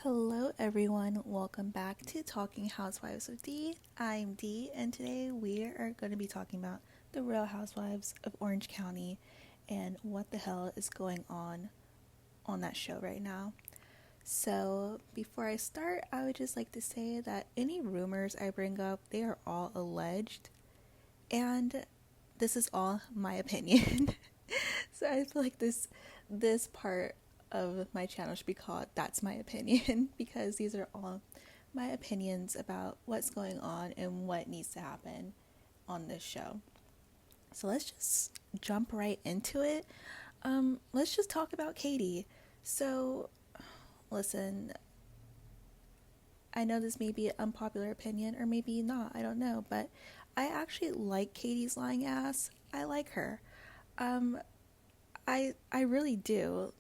Hello, everyone. Welcome back to Talking Housewives with Dee. I'm Dee, and today we are going to be talking about the Real Housewives of Orange County and what the hell is going on that show right now. So, before I start, I would just like to say that any rumors I bring up, they are all alleged, and this is all my opinion. So I feel like this part of my channel should be called That's My Opinion because these are all my opinions about what's going on and what needs to happen on this show. So let's just jump right into it. Let's just talk about Katie. So listen, I know this may be an unpopular opinion or maybe not, I don't know, but I actually like Katie's lying ass. I like her. I really do.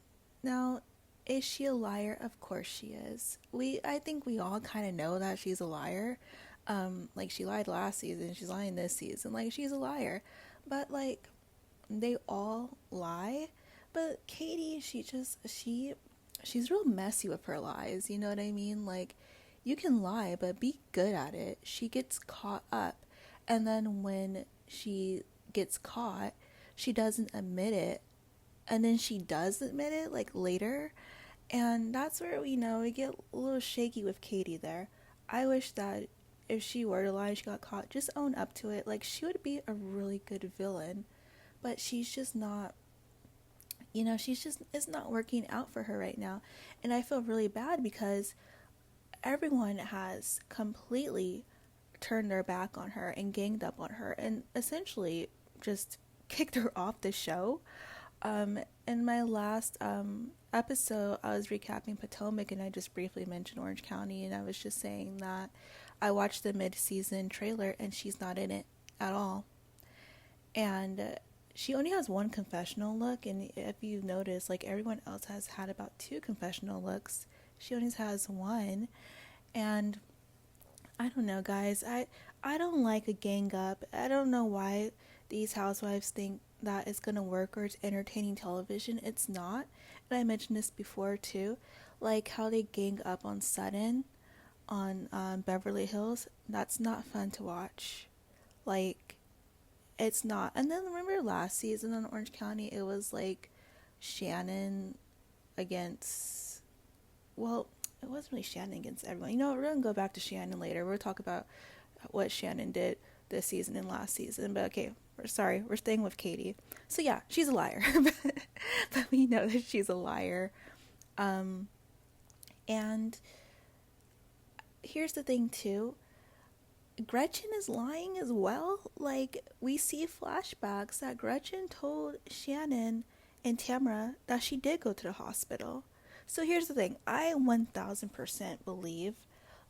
Now, is she a liar? Of course she is. I think we all kind of know that she's a liar. Like she lied last season, she's lying this season. Like she's a liar. But like they all lie. But Katie, she's real messy with her lies. You know what I mean? Like you can lie, but be good at it. She gets caught up. And then when she gets caught, she doesn't admit it. And then she does admit it, like, later. And that's where we get a little shaky with Katie there. I wish that if she were to lie, she got caught, just own up to it. Like, she would be a really good villain. But she's just not, it's not working out for her right now. And I feel really bad because everyone has completely turned their back on her and ganged up on her and essentially just kicked her off the show. In my last episode, I was recapping Potomac and I just briefly mentioned Orange County, and I was just saying that I watched the mid-season trailer and she's not in it at all. And she only has one confessional look, and if you notice, like everyone else has had about 2 confessional looks. She only has one, and I don't know, guys. I don't like a gang up. I don't know why these housewives think that it's gonna work or it's entertaining television. It's not. And I mentioned this before too, like how they gang up on Sutton on Beverly Hills. That's not fun to watch. Like, it's not. And then remember last season on Orange County, it was like Shannon against, well, it wasn't really Shannon against everyone. We're gonna go back to Shannon later. We'll talk about what Shannon did this season and last season. But okay, we're staying with Katie. So yeah, she's a liar. But we know that she's a liar. And here's the thing too. Gretchen is lying as well. Like, we see flashbacks that Gretchen told Shannon and Tamara that she did go to the hospital. So here's the thing. I 1000% believe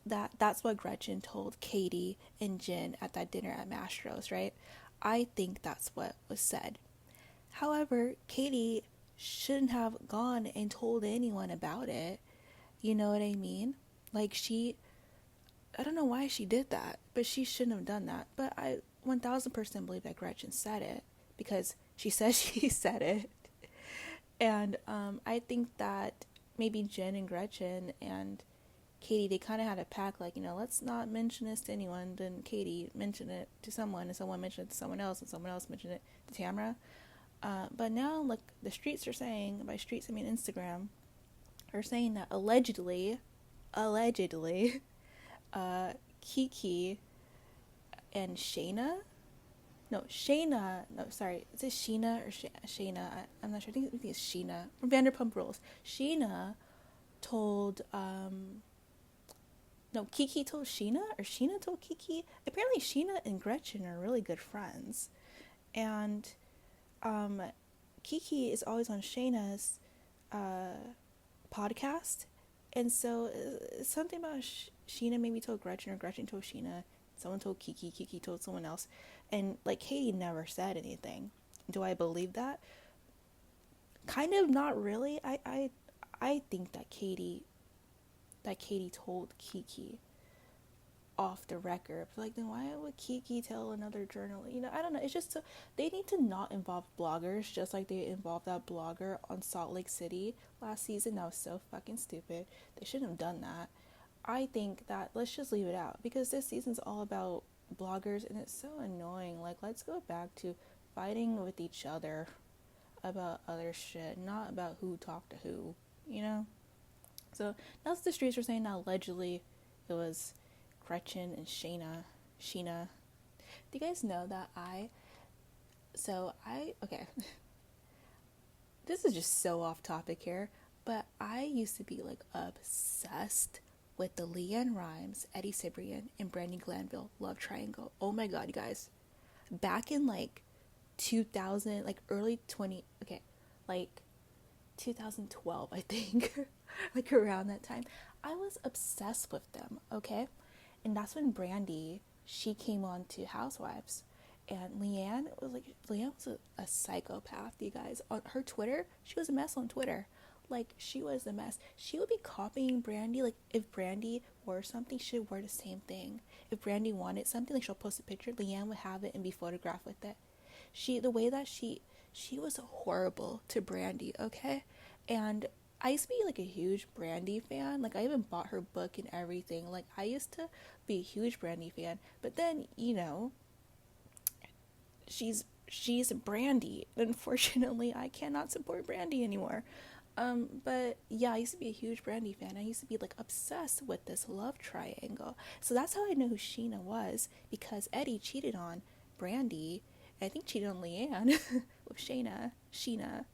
that that's what Gretchen told Katie and Jenn at that dinner at Mastro's, right? I think that's what was said. However, Katie shouldn't have gone and told anyone about it. You know what I mean? Like, I don't know why she did that, but she shouldn't have done that. But I 1000% believe that Gretchen said it because she says she said it. And I think that maybe Jenn and Gretchen and Katie, they kind of had a pact, like, let's not mention this to anyone. Then Katie mentioned it to someone, and someone mentioned it to someone else, and someone else mentioned it to Tamara. But now, like, the streets are saying, by streets I mean Instagram, are saying that allegedly, Kiki and Shayna, is it Sheena or Shayna? I'm not sure, I think it's Sheena, from Vanderpump Rules. Sheena told, Kiki told Sheena, or Sheena told Kiki. Apparently Sheena and Gretchen are really good friends. And Kiki is always on Shayna's podcast. And so something about Sheena maybe told Gretchen, or Gretchen told Sheena. Someone told Kiki, Kiki told someone else. And, like, Katie never said anything. Do I believe that? Kind of, not really. I think that Katie told Kiki. off the record. Like, then why would Kiki tell another journalist? I don't know. It's just so, they need to not involve bloggers, just like they involved that blogger on Salt Lake City last season. That was so fucking stupid. They shouldn't have done that. I think that let's just leave it out, because this season's all about bloggers and it's so annoying. Like, let's go back to fighting with each other about other shit, not about who talked to who. So that's what the streets were saying. Now allegedly it was Gretchen and Sheena. Do you guys know that okay, this is just so off topic here, but I used to be like obsessed with the Leanne Rimes, Eddie Cibrian, and Brandi Glanville love triangle. Oh my god, you guys. Back in like 2000, like early 20, okay, like 2012, I think, like around that time, I was obsessed with them, okay? And that's when Brandi, she came on to Housewives. And Leanne was a psychopath, you guys. On her Twitter, she was a mess on Twitter. Like, she was a mess. She would be copying Brandi. Like, if Brandi wore something, she would wear the same thing. If Brandi wanted something, like, she'll post a picture, Leanne would have it and be photographed with it. The way that she was horrible to Brandi, okay? And I used to be, like, a huge Brandi fan. Like, I even bought her book and everything. Like, I used to be a huge Brandi fan. But then, she's Brandi. Unfortunately, I cannot support Brandi anymore. But yeah, I used to be a huge Brandi fan. I used to be like obsessed with this love triangle. So that's how I know who Sheena was, because Eddie cheated on Brandi, and I think cheated on Leanne with Sheena.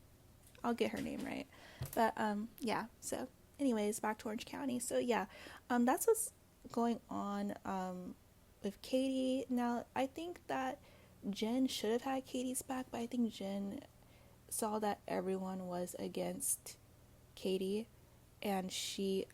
I'll get her name right. But yeah. So anyways, back to Orange County. So yeah, that's what's going on with Katie. Now I think that Jenn should have had Katie's back, but I think Jenn saw that everyone was against Katie, and she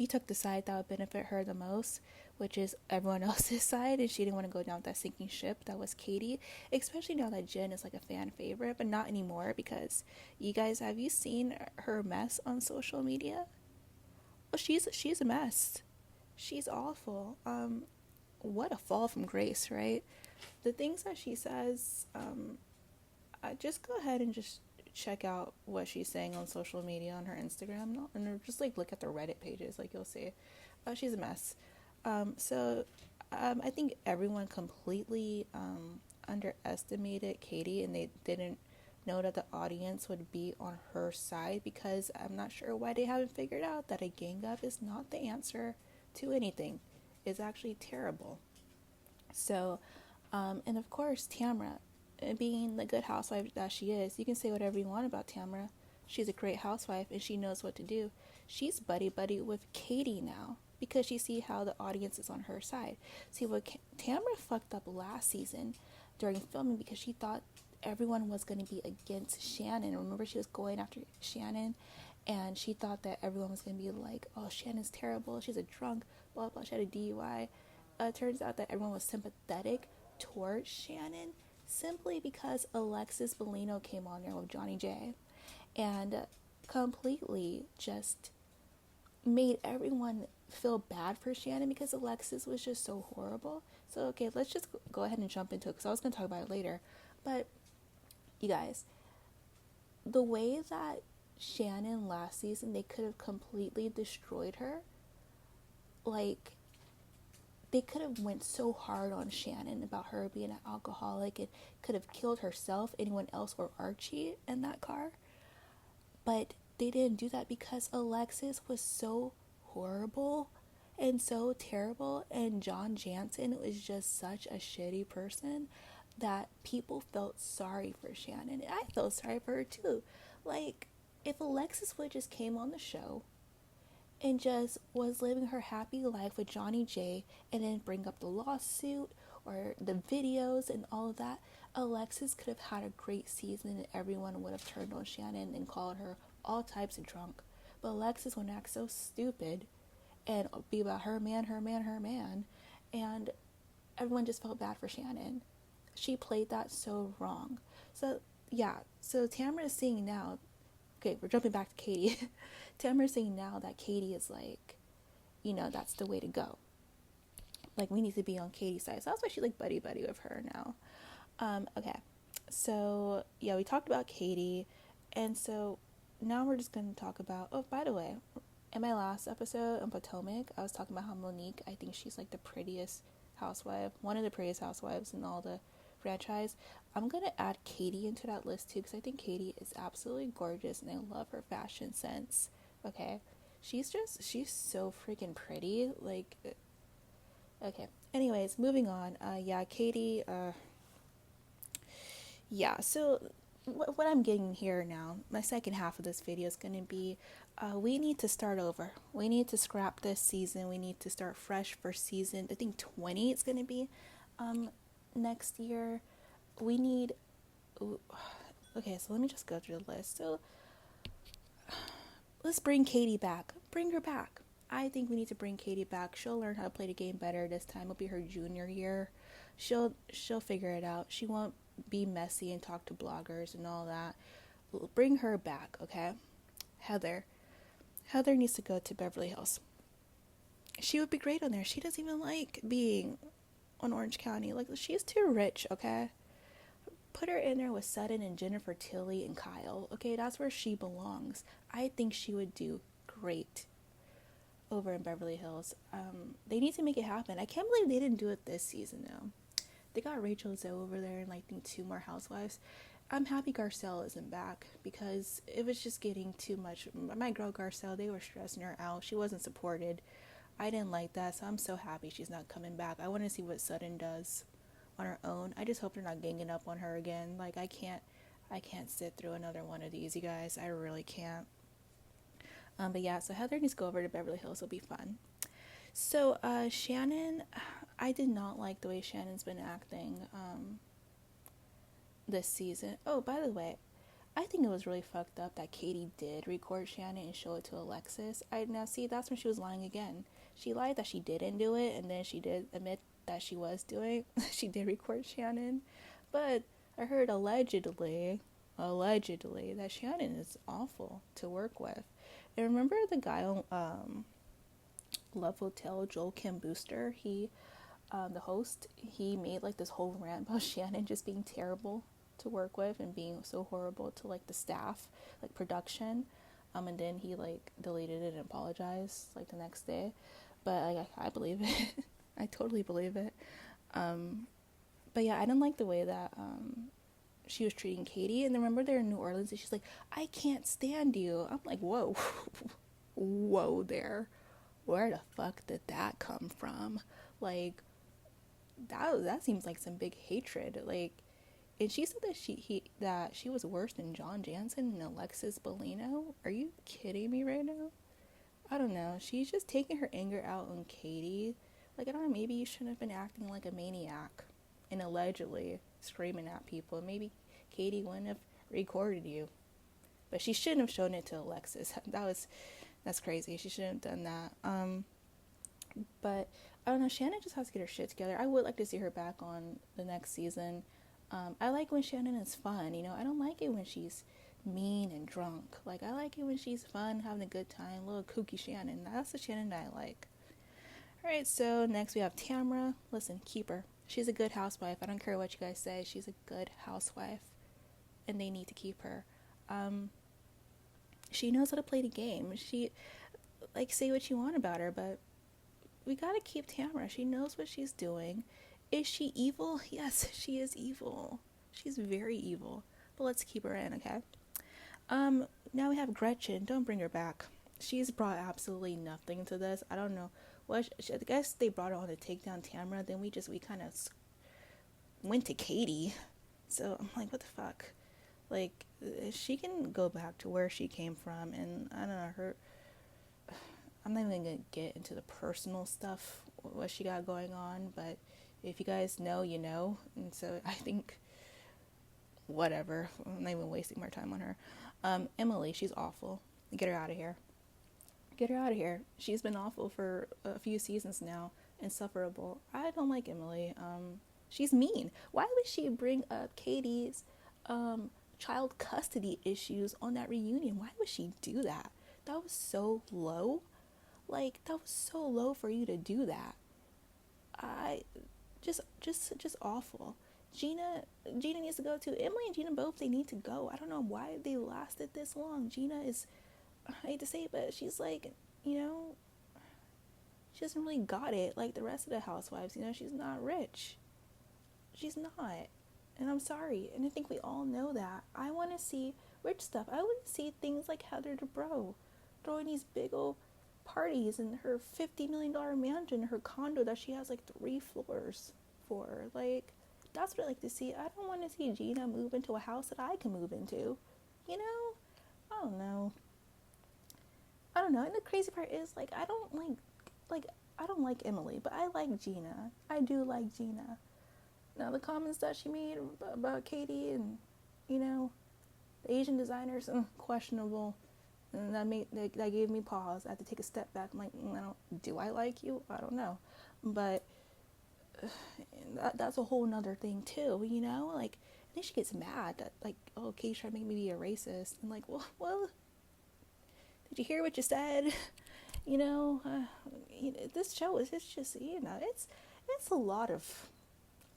took the side that would benefit her the most, which is everyone else's side, and she didn't want to go down with that sinking ship that was Katie, especially now that Jenn is like a fan favorite, but not anymore, because you guys, have you seen her mess on social media? Well, she's a mess. She's awful. What a fall from grace, right? The things that she says, just go ahead and just check out what she's saying on social media, on her Instagram, and just like look at the Reddit pages, like you'll see. She's a mess. So I think everyone completely underestimated Katie, and they didn't know that the audience would be on her side, because I'm not sure why they haven't figured out that a gang up is not the answer to anything. It's actually terrible. So, and of course, Tamra, being the good housewife that she is, you can say whatever you want about Tamra. She's a great housewife and she knows what to do. She's buddy with Katie now, because she see how the audience is on her side. See, what Tamra fucked up last season during filming, because she thought everyone was going to be against Shannon. Remember, she was going after Shannon, and she thought that everyone was going to be like, oh, Shannon's terrible, she's a drunk, blah blah, she had a DUI. Turns out that everyone was sympathetic towards Shannon, simply because Alexis Bellino came on there with Johnny J and completely just made everyone feel bad for Shannon, because Alexis was just so horrible. So okay, let's just go ahead and jump into it, because I was going to talk about it later. But you guys, the way that Shannon last season, they could have completely destroyed her. Like, they could have went so hard on Shannon about her being an alcoholic. It could have killed herself, anyone else, or Archie in that car. But they didn't do that, because Alexis was so horrible and so terrible, and John Jansen was just such a shitty person that people felt sorry for Shannon. And I felt sorry for her too. Like, if Alexis would just came on the show and just was living her happy life with Johnny J, and then bring up the lawsuit or the videos and all of that, Alexis could have had a great season, and everyone would have turned on Shannon and called her all types of drunk. But Alexis would act so stupid and be about her man, and everyone just felt bad for Shannon. She played that so wrong. So yeah, so Tamara is seeing now, okay, we're jumping back to Katie. Tamara's saying now that Katie is like, that's the way to go. Like, we need to be on Katie's side. So that's why she like buddy buddy with her now. Okay. So yeah, we talked about Katie, and so now we're just gonna talk about. Oh, by the way, in my last episode on Potomac, I was talking about how Monique, I think she's like the prettiest housewife, one of the prettiest housewives in all the franchise. I'm gonna add Katie into that list too, because I think Katie is absolutely gorgeous, and I love her fashion sense. Okay, she's so freaking pretty. Like, okay. Anyways, moving on. Yeah, Katie. Yeah. So what I'm getting here now, my second half of this video is going to be, we need to start over. We need to scrap this season. We need to start fresh for season, I think 20 it's going to be next year. We need, okay, so let me just go through the list. So let's bring Katie back. Bring her back. I think we need to bring Katie back. She'll learn how to play the game better this time. It'll be her junior year. She'll figure it out. She won't be messy and talk to bloggers and all that. Bring her back, okay? Heather needs to go to Beverly Hills. She would be great on there. She doesn't even like being on Orange County. Like, she's too rich, okay? Put her in there with Sutton and Jennifer Tilly and Kyle. Okay, that's where she belongs. I think she would do great over in Beverly Hills. They need to make it happen. I can't believe they didn't do it this season though. They got Rachel Zoe over there and like, I think 2 more housewives. I'm happy Garcelle isn't back because it was just getting too much. My girl Garcelle, they were stressing her out. She wasn't supported. I didn't like that, so I'm so happy she's not coming back. I want to see what Sutton does on her own. I just hope they're not ganging up on her again. Like, I can't sit through another one of these, you guys. I really can't. But yeah, so Heather needs to go over to Beverly Hills. It'll be fun. So Shannon, I did not like the way Shannon's been acting this season. Oh, by the way, I think it was really fucked up that Katie did record Shannon and show it to Alexis. Now see, that's when she was lying again. She lied that she didn't do it, and then she did admit that she was doing. She did record Shannon, but I heard allegedly that Shannon is awful to work with. And remember the guy on Love Hotel, Joel Kim Booster? He, the host, he made like this whole rant about Shannon just being terrible to work with and being so horrible to like the staff, like production. And then he like deleted it and apologized like the next day. But like, I believe it. I totally believe it. But yeah, I didn't like the way that she was treating Katie. And then remember they're in New Orleans and she's like, I can't stand you. I'm like, whoa, whoa there. Where the fuck did that come from? Like, that seems like some big hatred. Like, and she said that she was worse than John Jansen and Alexis Bellino. Are you kidding me right now? I don't know. She's just taking her anger out on Katie. Like, I don't know, maybe you shouldn't have been acting like a maniac and allegedly screaming at people. Maybe Katie wouldn't have recorded you. But she shouldn't have shown it to Alexis. That's crazy. She shouldn't have done that. But I don't know, Shannon just has to get her shit together. I would like to see her back on the next season. I like when Shannon is fun, you know. I don't like it when she's mean and drunk. Like, I like it when she's fun, having a good time, little kooky Shannon. That's the Shannon that I like. Alright, so next we have Tamra. Listen, keep her. She's a good housewife. I don't care what you guys say. She's a good housewife. And they need to keep her. She knows how to play the game. She, like, say what you want about her, but we gotta keep Tamra. She knows what she's doing. Is she evil? Yes, she is evil. She's very evil. But let's keep her in, okay? Now we have Gretchen. Don't bring her back. She's brought absolutely nothing to this. I don't know. I guess they brought her on to take down Tamra. Then we kind of went to Katie. So I'm like, what the fuck? Like, she can go back to where she came from. And I don't know, I'm not even going to get into the personal stuff, what she got going on. But if you guys know, you know. And so I think, whatever. I'm not even wasting more time on her. Emily, she's awful. Get her out of here. Get her out of here. She's been awful for a few seasons now. Insufferable. I don't like Emily. She's mean. Why would she bring up Katie's child custody issues on that reunion? Why would she do that? That was so low. Like, that was so low for you to do that. I just awful. Gina Gina needs to go too. Emily and Gina both, they need to go. I don't know why they lasted this long. Gina is, I hate to say it, but she's like, you know, she doesn't really got it like the rest of the housewives. You know, she's not rich. She's not. And I'm sorry. And I think we all know that. I want to see rich stuff. I want to see things like Heather Dubrow throwing these big old parties in her $50 million mansion, her condo that she has like 3 floors for. Like, that's what I like to see. I don't want to see Gina move into a house that I can move into. You know? I don't know. I don't know. And the crazy part is, like, I don't like Emily, but I like Gina. I do like Gina. Now, the comments that she made about Katie and, you know, the Asian designers, questionable. And that gave me pause. I had to take a step back. I'm like, do I like you? I don't know. But that's a whole nother thing, too, you know? Like, I think she gets mad that, like, oh, Katie's trying to make me be a racist. And, like, well, did you hear what you said? You know, this show is, it's just, you know, it's a lot of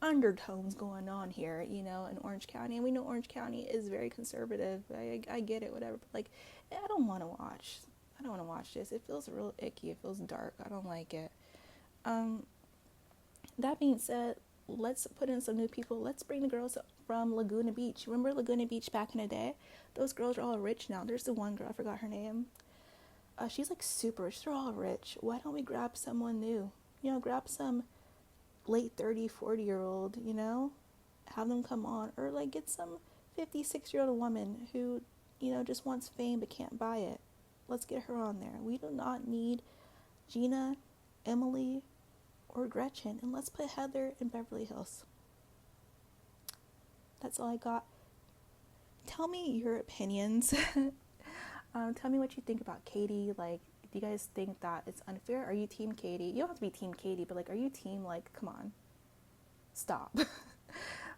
undertones going on here, you know, in Orange County. And we know Orange County is very conservative. I get it, whatever. But, like, I don't want to watch this. It feels real icky. It feels dark. I don't like it. That being said, let's put in some new people. Let's bring the girls from Laguna Beach. Remember Laguna Beach back in the day? Those girls are all rich now. There's the one girl, I forgot her name. She's like super rich. They're all rich. Why don't we grab someone new? You know, grab some late 30, 40-year-old, you know? Have them come on. Or like get some 56-year-old woman who, you know, just wants fame but can't buy it. Let's get her on there. We do not need Gina, Emily, or Gretchen. And let's put Heather in Beverly Hills. That's all I got. Tell me your opinions. Tell me what you think about Katie. Like, do you guys think that it's unfair? Are you team Katie? You don't have to be team Katie, but like, are you team, like, come on, stop.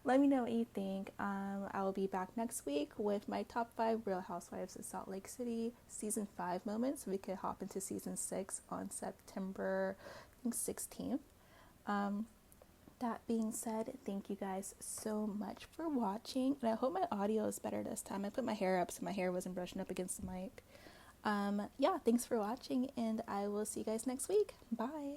Let me know what you think. I will be back next week with my top 5 Real Housewives of Salt Lake City season 5 moments. We could hop into season 6 on September, I think, 16th. That being said, thank you guys so much for watching, and I hope my audio is better this time. I put my hair up so my hair wasn't brushing up against the mic. Yeah, thanks for watching, and I will see you guys next week. Bye.